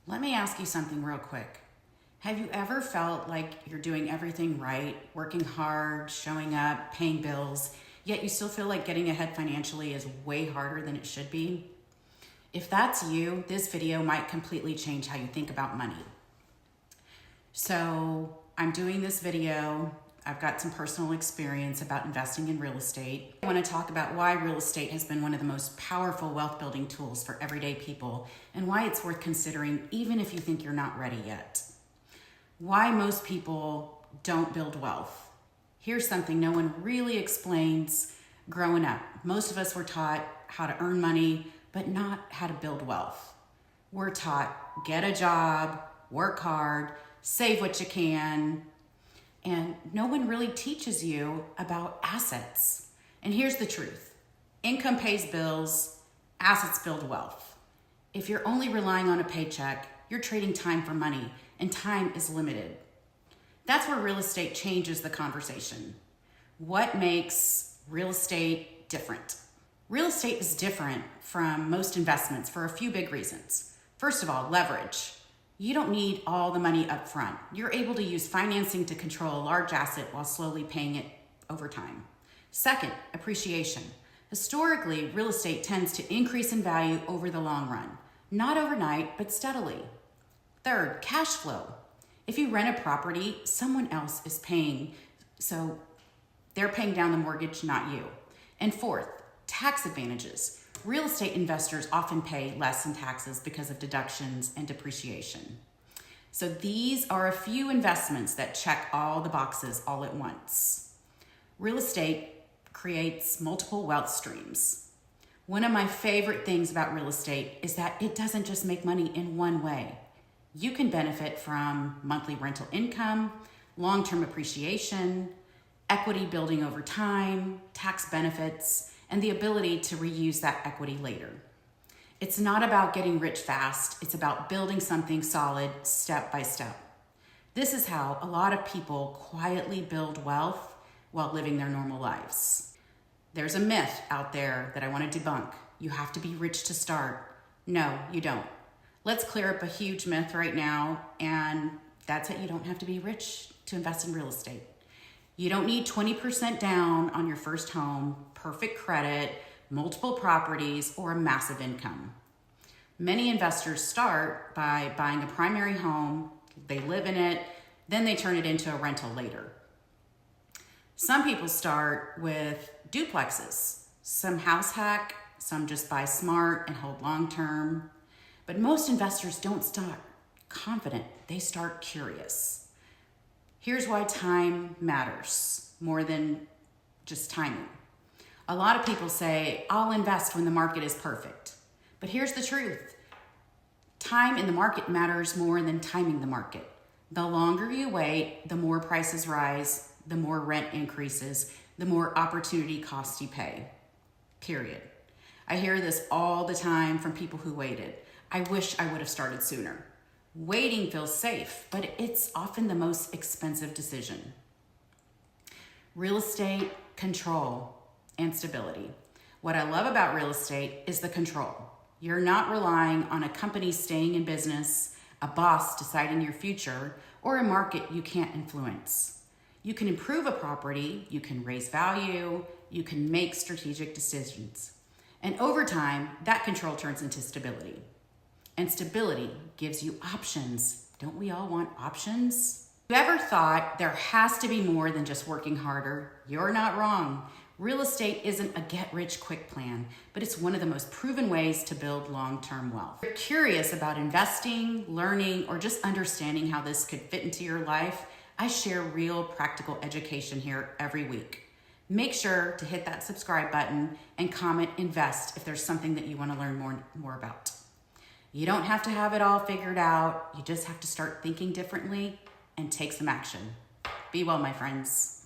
Let me ask you something real quick. Have you ever felt like you're doing everything right, working hard, showing up, paying bills, yet you still feel like getting ahead financially is way harder than it should be? If that's you, this video might completely change how you think about money. So I'm doing this video. I've got some personal experience about investing in real estate. I want to talk about why real estate has been one of the most powerful wealth building tools for everyday people and why it's worth considering even if you think you're not ready yet. Why most people don't build wealth. Here's something no one really explains growing up. Most of us were taught how to earn money, but not how to build wealth. We're taught get a job, work hard, save what you can, and no one really teaches you about assets. And here's the truth. Income pays bills, assets build wealth. If you're only relying on a paycheck, you're trading time for money, and time is limited. That's where real estate changes the conversation. What makes real estate different? Real estate is different from most investments for a few big reasons. First of all, leverage. You don't need all the money up front. You're able to use financing to control a large asset while slowly paying it over time. Second, appreciation. Historically, real estate tends to increase in value over the long run. Not overnight, but steadily. Third, cash flow. If you rent a property, someone else is paying, so they're paying down the mortgage, not you. And fourth, tax advantages. Real estate investors often pay less in taxes because of deductions and depreciation. So these are a few investments that check all the boxes all at once. Real estate creates multiple wealth streams. One of my favorite things about real estate is that it doesn't just make money in one way. You can benefit from monthly rental income, long-term appreciation, equity building over time, tax benefits, and the ability to reuse that equity later. It's not about getting rich fast, it's about building something solid step by step. This is how a lot of people quietly build wealth while living their normal lives. There's a myth out there that I want to debunk. You have to be rich to start. No, you don't. Let's clear up a huge myth right now, and that's that you don't have to be rich to invest in real estate. You don't need 20% down on your first home, perfect credit, multiple properties, or a massive income. Many investors start by buying a primary home, they live in it, then they turn it into a rental later. Some people start with duplexes, some house hack, some just buy smart and hold long term. But most investors don't start confident, they start curious. Here's why time matters more than just timing. A lot of people say, I'll invest when the market is perfect. But here's the truth. Time in the market matters more than timing the market. The longer you wait, the more prices rise, the more rent increases, the more opportunity costs you pay. Period. I hear this all the time from people who waited. I wish I would have started sooner. Waiting feels safe, but it's often the most expensive decision. Real estate, control, and stability. What I love about real estate is the control. You're not relying on a company staying in business, a boss deciding your future, or a market you can't influence. You can improve a property, you can raise value, you can make strategic decisions. And over time, that control turns into stability. And stability gives you options. Don't we all want options? If you ever thought there has to be more than just working harder, you're not wrong. Real estate isn't a get-rich-quick plan, but it's one of the most proven ways to build long-term wealth. If you're curious about investing, learning, or just understanding how this could fit into your life, I share real practical education here every week. Make sure to hit that subscribe button and comment invest if there's something that you want to learn more about. You don't have to have it all figured out. You just have to start thinking differently and take some action. Be well, my friends.